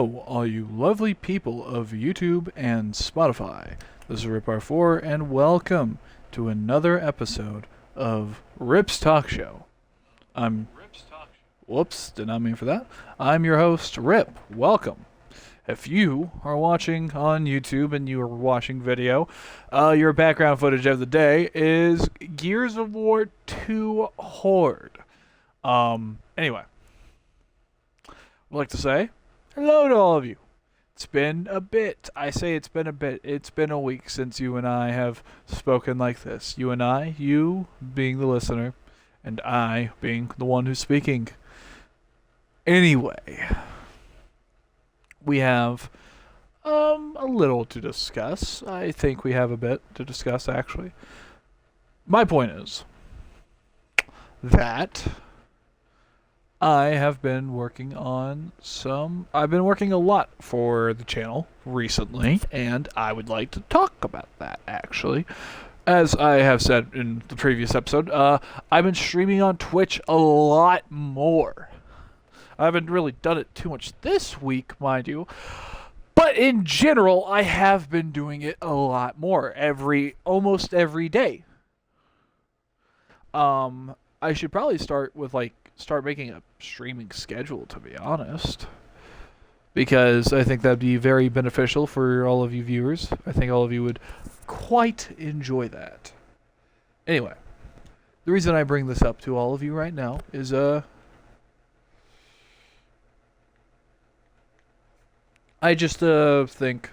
Hello, all you lovely people of YouTube and Spotify. This is Rip4, and welcome to another episode of Rip's Talk Show. Whoops, did not mean for that. I'm your host, Rip. Welcome. If you are watching on YouTube and you are watching video, your background footage of the day is Gears of War 2 Horde. Anyway, I'd like to say hello to all of you. It's been a bit. I say it's been a bit. It's been a week since you and I have spoken like this. You and I, you being the listener, and I being the one who's speaking. Anyway, we have a little to discuss. I think we have a bit to discuss, actually. My point is that I have been working on I've been working a lot for the channel recently, and I would like to talk about that, actually. As I have said in the previous episode, I've been streaming on Twitch a lot more. I haven't really done it too much this week, mind you, but in general, I have been doing it a lot more, almost every day. I should probably start making a streaming schedule, to be honest, because I think that'd be very beneficial for all of you viewers. I think all of you would quite enjoy that. Anyway, the reason I bring this up to all of you right now is I just think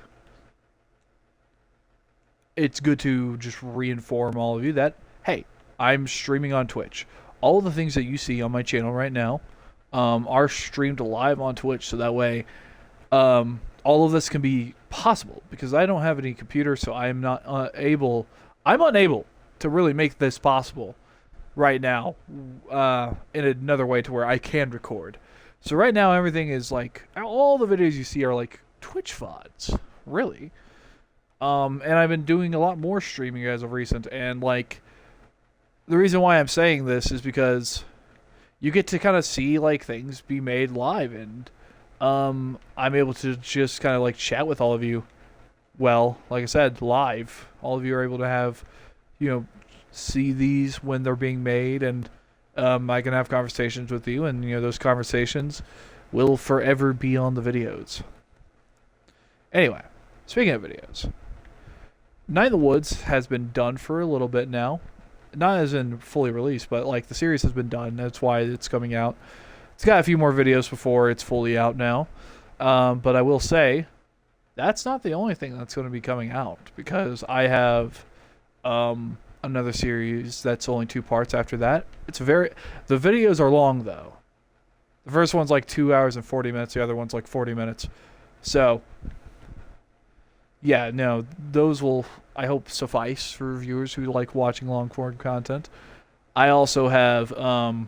it's good to just reinform all of you that, hey, I'm streaming on Twitch. All of the things that you see on my channel right now are streamed live on Twitch, so that way all of this can be possible, because I don't have any computer, so I'm unable to really make this possible right now in another way to where I can record. So right now everything is all the videos you see are like Twitch VODs, really. And I've been doing a lot more streaming as of recent, and the reason why I'm saying this is because you get to kind of see things be made live, and I'm able to just kind of chat with all of you. Well, like I said, live. All of you are able to have, see these when they're being made, and I can have conversations with you, and those conversations will forever be on the videos. Anyway, speaking of videos, Night in the Woods has been done for a little bit now. Not as in fully released, but the series has been done. That's why it's coming out. It's got a few more videos before it's fully out now. But I will say, that's not the only thing that's going to be coming out, because I have another series that's only 2 parts after that. The videos are long, though. The first one's 2 hours and 40 minutes. The other one's 40 minutes. So, yeah, no, those will, I hope, suffice for viewers who like watching long-form content. I also have, I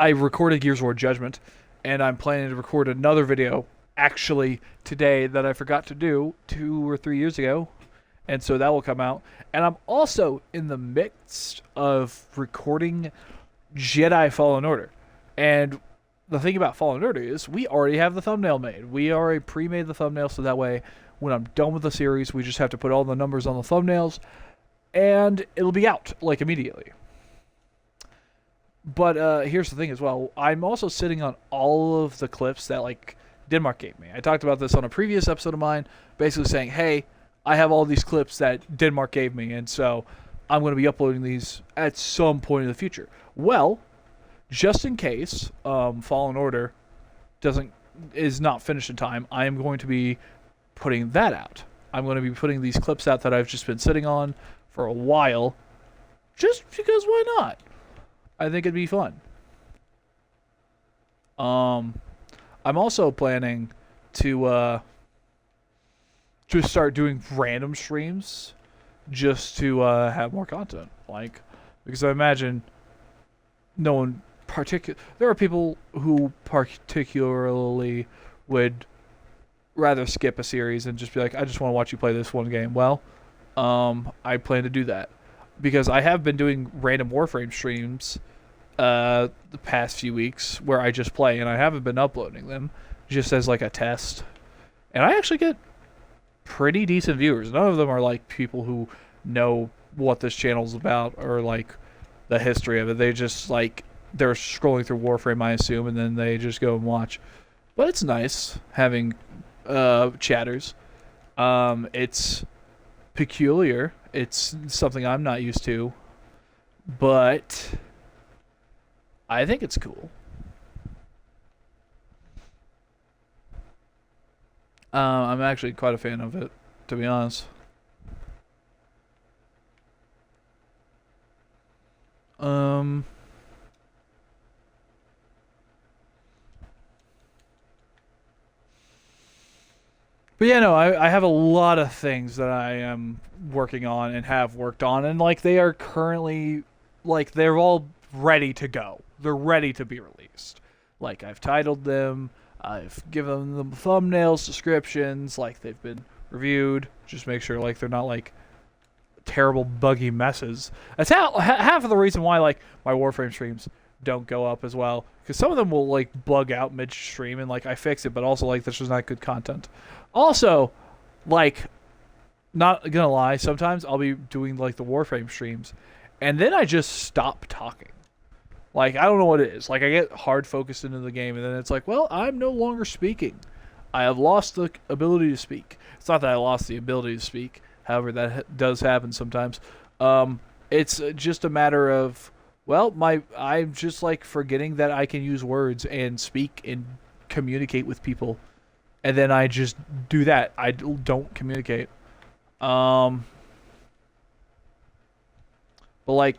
recorded Gears of War Judgment, and I'm planning to record another video, actually, today, that I forgot to do 2 or 3 years ago. And so that will come out. And I'm also in the midst of recording Jedi Fallen Order. And the thing about Fallen Order is we already have the thumbnail made. We already pre-made the thumbnail, so that way when I'm done with the series, we just have to put all the numbers on the thumbnails, and it'll be out, immediately. But here's the thing as well. I'm also sitting on all of the clips that, Denmark gave me. I talked about this on a previous episode of mine, basically saying, hey, I have all these clips that Denmark gave me, and so I'm going to be uploading these at some point in the future. Well, just in case Fallen Order is not finished in time, I am going to be putting that out. I'm going to be putting these clips out that I've just been sitting on for a while, just because why not? I think it'd be fun. I'm also planning to start doing random streams just to have more content. Because I imagine there are people who particularly would rather skip a series and just be like, I just want to watch you play this one game. Well, I plan to do that because I have been doing random Warframe streams the past few weeks where I just play and I haven't been uploading them just as like a test. And I actually get pretty decent viewers. None of them are like people who know what this channel's about or like the history of it. They just like they're scrolling through Warframe, I assume, and then they just go and watch. But it's nice having chatters. It's peculiar. It's something I'm not used to, but I think it's cool. I'm actually quite a fan of it, to be honest. But yeah, no, I have a lot of things that I am working on and have worked on, and like they are currently, like they're all ready to go. They're ready to be released. Like I've titled them, I've given them thumbnails, descriptions, like they've been reviewed. Just make sure like they're not like terrible buggy messes. That's half of the reason why like my Warframe streams don't go up as well, because some of them will like bug out midstream and like I fix it, but also like this was not good content. Also, like, not gonna lie, sometimes I'll be doing like the Warframe streams and then I just stop talking. Like, I don't know what it is. Like, I get hard focused into the game and then it's like, well, I'm no longer speaking. I have lost the ability to speak. It's not that I lost the ability to speak. However, that does happen sometimes. It's just a matter of, well, I'm just like forgetting that I can use words and speak and communicate with people. And then I just do that. I don't communicate. But like,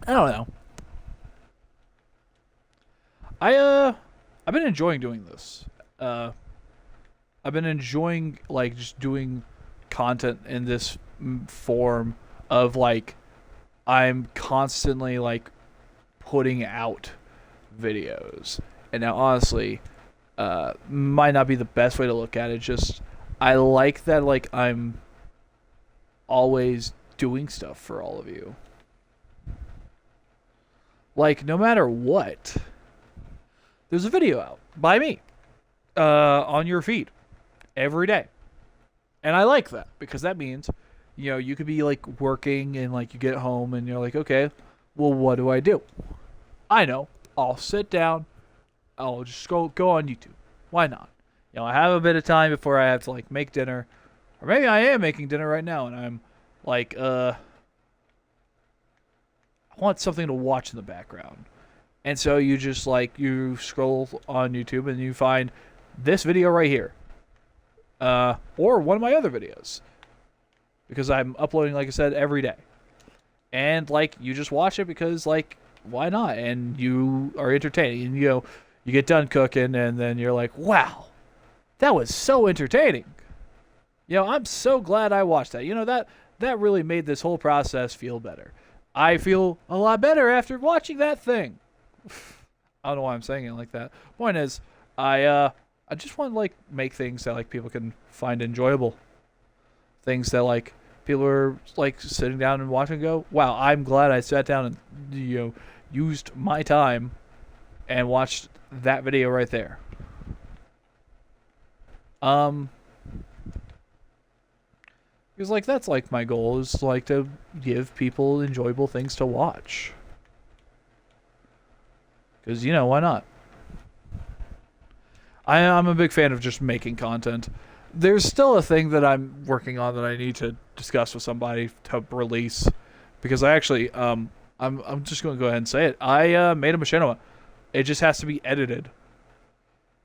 I don't know. I've been enjoying doing this. I've been enjoying like just doing content in this form of like I'm constantly like putting out videos. And now honestly, might not be the best way to look at it. Just I like that like I'm always doing stuff for all of you. Like no matter what, there's a video out by me on your feed every day. And I like that because that means, you know, you could be like working and like you get home and you're like, okay, well, what do I do? I know. I'll sit down. I'll just go on YouTube. Why not? You know, I have a bit of time before I have to like make dinner, or maybe I am making dinner right now and I'm like, I want something to watch in the background. And so you just like, you scroll on YouTube and you find this video right here. Or one of my other videos. Because I'm uploading, like I said, every day. And like, you just watch it because like, why not? And you are entertaining. And you know, you get done cooking and then you're like, wow, that was so entertaining. You know, I'm so glad I watched that. You know, that really made this whole process feel better. I feel a lot better after watching that thing. I don't know why I'm saying it like that. Point is, I just want to like make things that like people can find enjoyable. Things that like people are like sitting down and watching and go, wow, I'm glad I sat down and, you know, used my time and watched that video right there. Because like that's like my goal is like to give people enjoyable things to watch. Because, you know, why not? I'm a big fan of just making content. There's still a thing that I'm working on that I need to discuss with somebody to release. Because I actually, I'm just going to go ahead and say it. I made a machinima. It just has to be edited.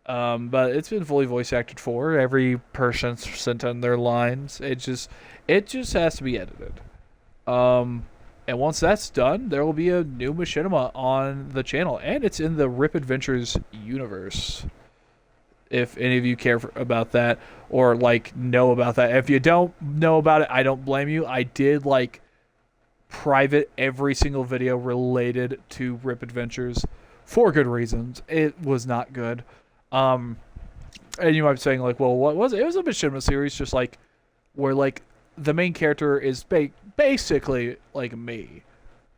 But it's been fully voice acted for. Every person sent in their lines. It just has to be edited. And once that's done, there will be a new machinima on the channel. And it's in the Rip Adventures universe. If any of you care about that or like know about that. If you don't know about it, I don't blame you. I did like private every single video related to Rip Adventures for good reasons. It was not good. And you might be saying like, well, what was it? It was a machinima series just like where like the main character is basically like me,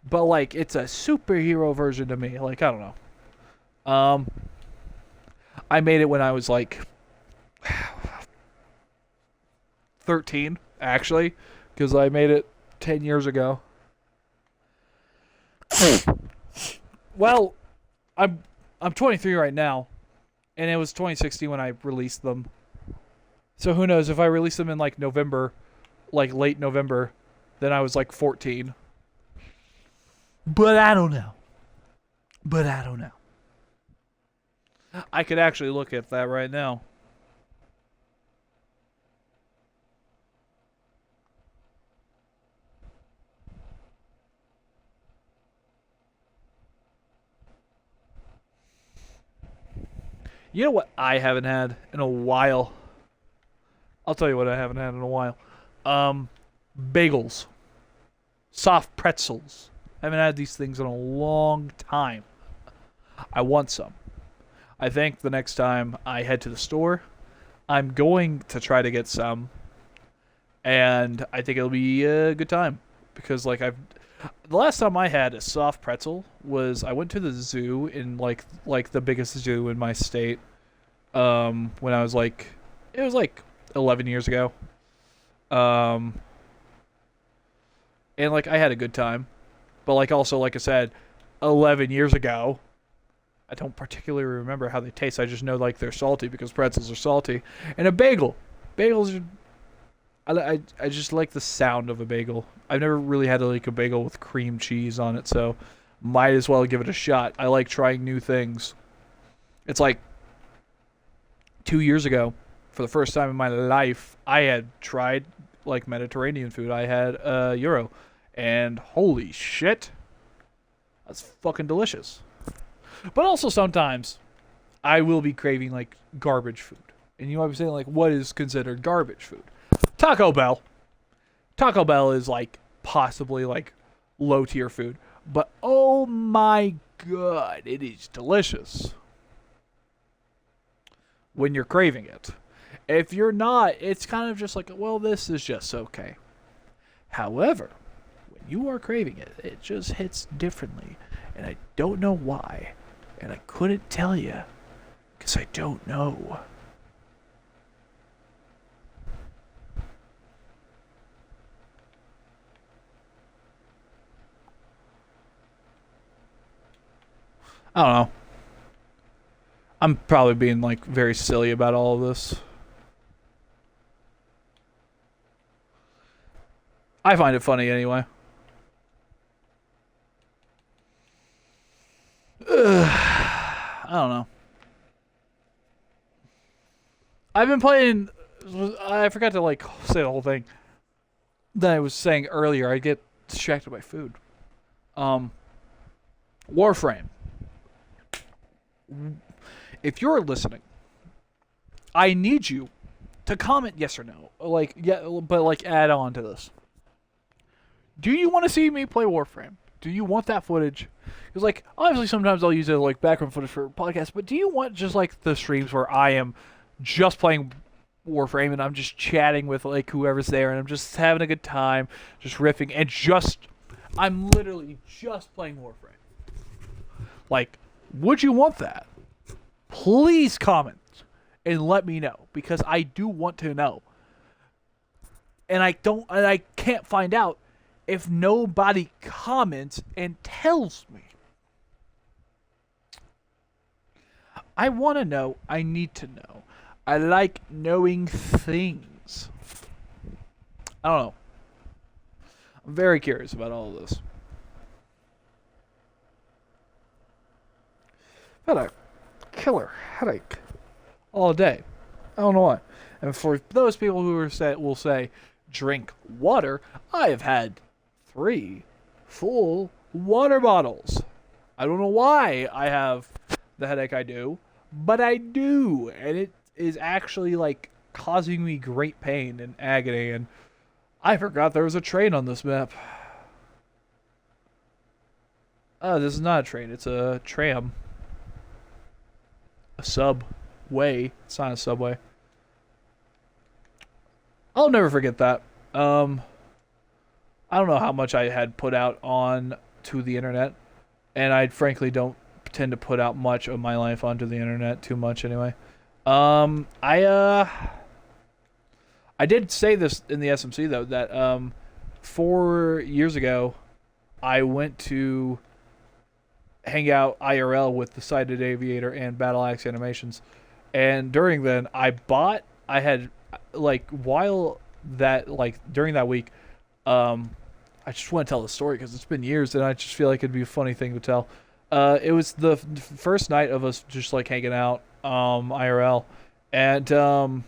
but like it's a superhero version of me. Like I don't know. I made it when I was like 13, actually, because I made it 10 years ago. Well, I'm 23 right now, and it was 2016 when I released them. So who knows, if I released them in like November, like late November, then I was like 14. But I don't know. I could actually look at that right now. You know what I haven't had in a while? I'll tell you what I haven't had in a while. Bagels. Soft pretzels. I haven't had these things in a long time. I want some. I think the next time I head to the store, I'm going to try to get some. And I think it'll be a good time. Because, like, the last time I had a soft pretzel was I went to the zoo in like the biggest zoo in my state. When I was like, it was like 11 years ago. And like I had a good time, but like also like I said, 11 years ago, I don't particularly remember how they taste. I just know like they're salty because pretzels are salty, and a bagels are. I just like the sound of a bagel. I've never really had like a bagel with cream cheese on it, so might as well give it a shot. I like trying new things. It's like 2 years ago, for the first time in my life, I had tried like Mediterranean food. I had Euro, and holy shit, that's fucking delicious. But also sometimes I will be craving like garbage food, and you might be saying like, what is considered garbage food? Taco Bell. Taco Bell is like possibly like low tier food, but oh my god, it is delicious when you're craving it. If you're not, it's kind of just like, well, this is just okay. However, when you are craving it, it just hits differently, and I don't know why, and I couldn't tell you because I don't know. I don't know. I'm probably being like very silly about all of this. I find it funny anyway. I don't know. I've been playing. I forgot to like say the whole thing that I was saying earlier. I get distracted by food. Warframe. If you're listening, I need you to comment yes or no. Like, yeah, but like add on to this. Do you want to see me play Warframe? Do you want that footage? Because like, obviously sometimes I'll use it like background footage for podcasts, but do you want just like the streams where I am just playing Warframe and I'm just chatting with like whoever's there and I'm just having a good time, just riffing and I'm literally just playing Warframe. Like, would you want that? Please comment and let me know because I do want to know. And I can't find out if nobody comments and tells me. I want to know. I need to know. I like knowing things. I don't know. I'm very curious about all of this. Had a killer headache all day. I don't know why. And for those people who will say, drink water, I have had 3 full water bottles. I don't know why I have the headache I do, but I do. And it is actually like causing me great pain and agony. And I forgot there was a train on this map. This is not a train. It's a tram. A subway. It's not a subway. I'll never forget that. I don't know how much I had put out on to the internet, and I frankly don't tend to put out much of my life onto the internet too much anyway. I did say this in the SMC though that 4 years ago I went to hang out IRL with the Sighted Aviator and Battle Axe Animations, and during then I had like while that like during that week, I just want to tell the story because it's been years and I just feel like it'd be a funny thing to tell. It was the first night of us just like hanging out IRL, and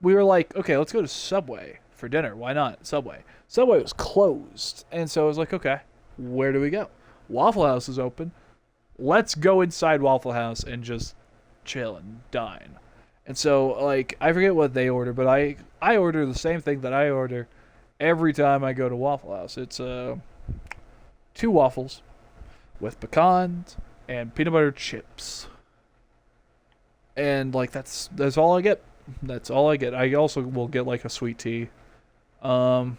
we were like, okay, let's go to Subway for dinner. Why not? Subway was closed, and so I was like, okay, where do we go? Waffle House is open. Let's go inside Waffle House and just chill and dine. And so, like, I forget what they order, but I order the same thing that I order every time I go to Waffle House. It's 2 waffles with pecans and peanut butter chips. And like that's all I get. That's all I get. I also will get like a sweet tea. But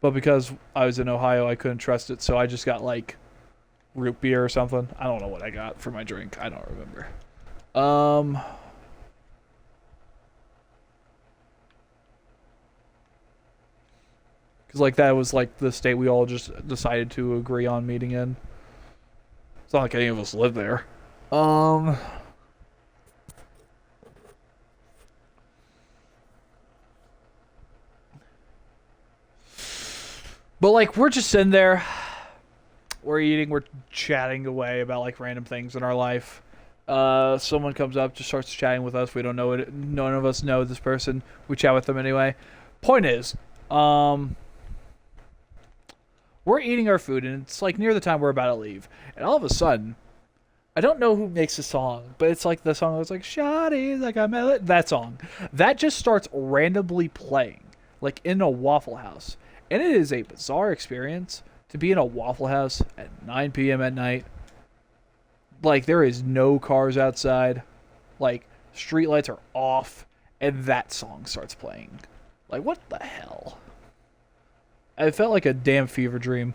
because I was in Ohio, I couldn't trust it, so I just got like root beer or something. I don't know what I got for my drink. I don't remember. Because like that was like the state we all just decided to agree on meeting in. It's not like any of us live there. But like we're just sitting there, we're eating, we're chatting away about like random things in our life. Someone comes up, just starts chatting with us. We don't know it. None of us know this person. We chat with them anyway. Point is, we're eating our food, and it's like near the time we're about to leave, and all of a sudden, I don't know who makes the song, but it's like the song that's like "Shawty," like I'm that song. That just starts randomly playing, like in a Waffle House, and it is a bizarre experience to be in a Waffle House at 9 p.m. at night. Like, there is no cars outside. Like, streetlights are off, and that song starts playing. Like, what the hell? It felt like a damn fever dream.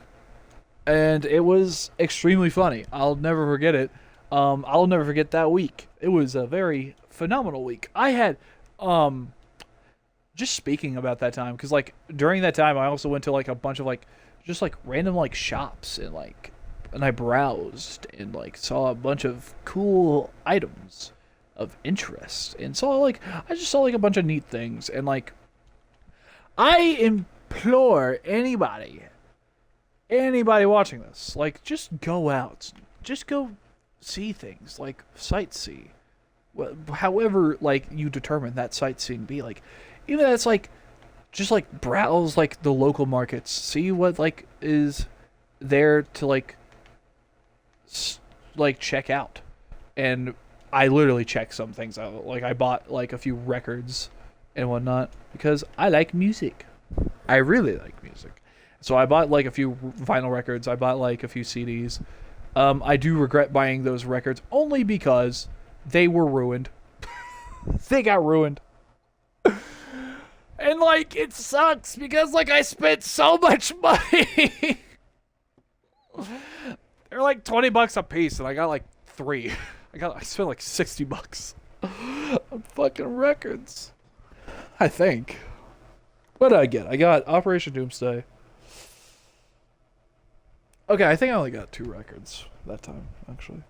And it was extremely funny. I'll never forget it. I'll never forget that week. It was a very phenomenal week. I had, just speaking about that time, because, like, during that time, I also went to, like, a bunch of, like, just, like, random, like, shops and, like, and I browsed and like saw a bunch of cool items of interest and I just saw like a bunch of neat things, and like I implore anybody watching this, like, just go out, just go see things, like sightsee, however like you determine that sightseeing be, like even that's like just like browse like the local markets, see what like is there to like check out. And I literally checked some things out. Like I bought like a few records and whatnot because I like music. I really like music. So I bought like a few vinyl records. I bought like a few CDs. I do regret buying those records only because they were ruined. They got ruined. And like it sucks because like I spent so much money. They're like $20 a piece, and I got like 3. I spent like $60 on fucking records. I think. What did I get? I got Operation Doomsday. Okay, I think I only got 2 records that time, actually.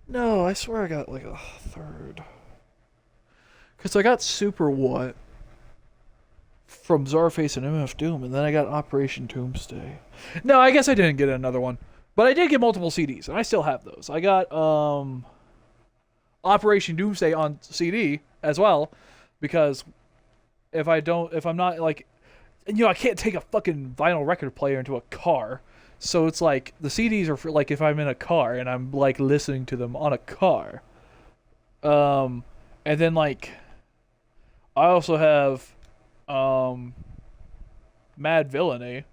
No, I swear I got like a 3rd. Because I got Super What from Czarface and MF Doom, and then I got Operation Doomsday. No, I guess I didn't get another one. But I did get multiple CDs, and I still have those. I got Operation Doomsday on CD as well, because if I'm not like, I can't take a fucking vinyl record player into a car, so it's like the CDs are for like if I'm in a car and I'm like listening to them on a car. And then like, I also have Mad Villainy.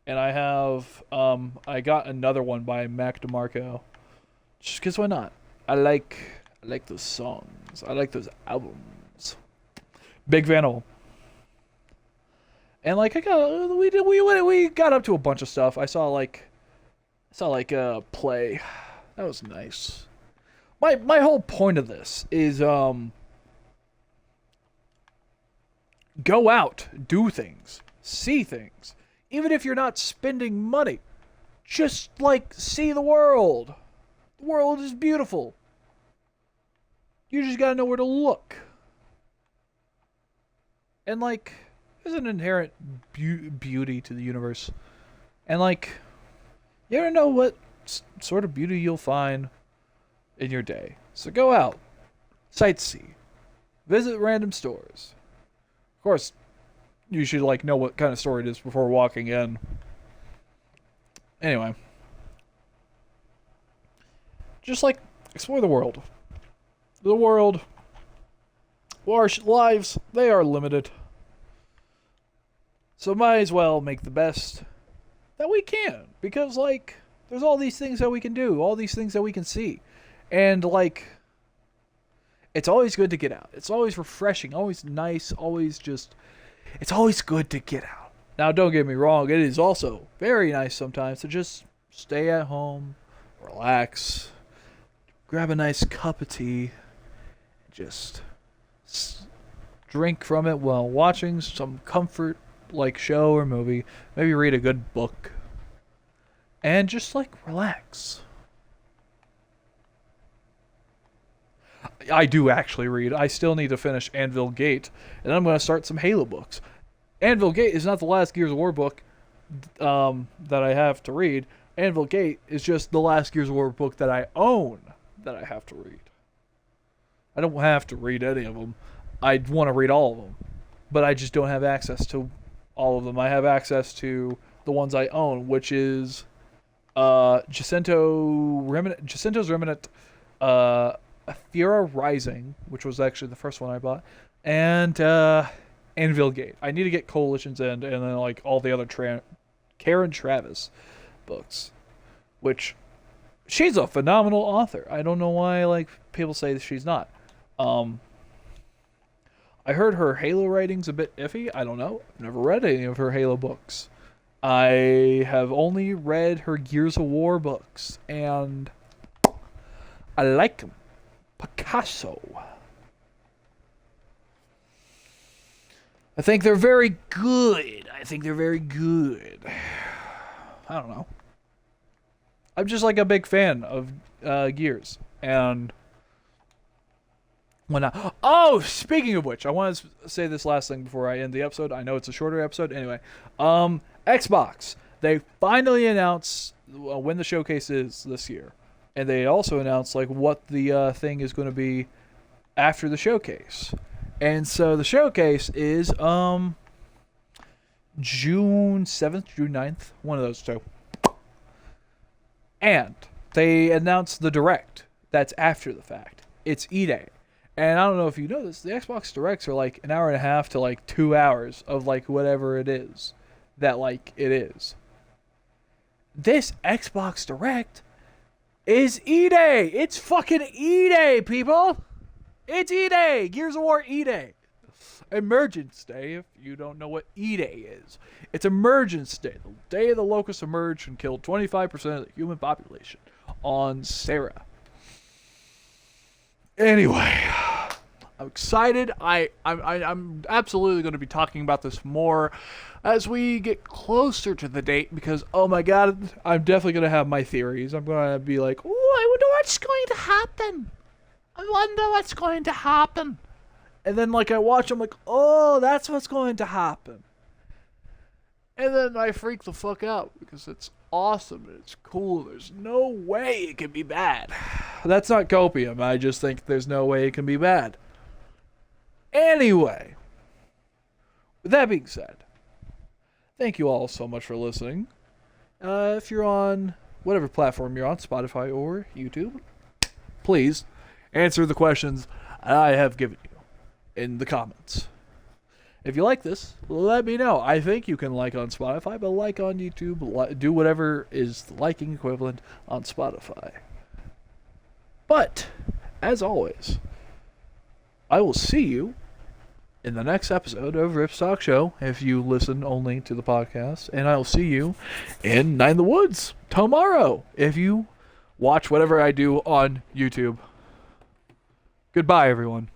And I have, I got another one by Mac DeMarco. Just because why not? I like those songs. albums. I like those albums. Big fan of them. And like we got up to a bunch of stuff. I saw a play. That was nice. My whole point of this is go out, do things, see things. Even if you're not spending money, just like see the world. The world is beautiful. You just gotta know where to look. And like, there's an inherent beauty to the universe. And like, you never know what sort of beauty you'll find in your day. So go out, sightsee, visit random stores. Of course, you should like know what kind of store it is before walking in. Anyway, just like explore the world. The world, our lives, they are limited. So might as well make the best that we can. Because, like, there's all these things that we can do. All these things that we can see. And, like, it's always good to get out. It's always refreshing. Always nice. Always just... It's always good to get out. Now, don't get me wrong. It is also very nice sometimes to just stay at home. Relax. Grab a nice cup of tea. Just drink from it while watching some comfort like show or movie. Maybe read a good book. And just like relax. I do actually read. I still need to finish Anvil Gate. And I'm going to start some Halo books. Anvil Gate is not the last Gears of War book that I have to read. Anvil Gate is just the last Gears of War book that I own that I have to read. I don't have to read any of them. I want to read all of them. But I just don't have access to all of them. I have access to the ones I own, which is Jacinto's Remnant, Athera Rising, which was actually the first one I bought, and Anvil Gate. I need to get Coalition's End and then like all the other Karen Travis books, which she's a phenomenal author. I don't know why like people say that she's not. I heard her Halo writing's a bit iffy. I don't know. I've never read any of her Halo books. I have only read her Gears of War books, and I like them. Picasso. I think they're very good. I don't know. I'm just like a big fan of Gears, and when speaking of which, I want to say this last thing before I end the episode. I know it's a shorter episode. Anyway, Xbox. They finally announced when the showcase is this year. And they also announced like what the thing is going to be after the showcase. And so the showcase is June 7th, June 9th, one of those two. And they announced the Direct. That's after the fact. It's E-Day. And I don't know if you know this, the Xbox Directs are like an hour and a half to like 2 hours of like whatever it is that like it is. This Xbox Direct is E-Day. It's fucking E-Day, people. It's E-Day. Gears of War E-Day. Emergence Day, if you don't know what E-Day is. It's Emergence Day, the day the locusts emerged and killed 25% of the human population on Sarah. Anyway, I'm excited. I'm absolutely going to be talking about this more as we get closer to the date because, oh my god, I'm definitely going to have my theories. I'm going to be like, oh, I wonder what's going to happen. And then, like, I watch, I'm like, oh, that's what's going to happen. And then I freak the fuck out because it's awesome and it's cool. There's no way it can be bad. That's not copium. I just think there's no way it can be bad. Anyway, with that being said, thank you all so much for listening. If you're on whatever platform you're on, Spotify or YouTube, please answer the questions I have given you in the comments. If you like this, let me know. I think you can like on Spotify, but like on YouTube, do whatever is the liking equivalent on Spotify. But, as always, I will see you in the next episode of Rip's Talk Show, if you listen only to the podcast. And I will see you in Night in the Woods tomorrow, if you watch whatever I do on YouTube. Goodbye, everyone.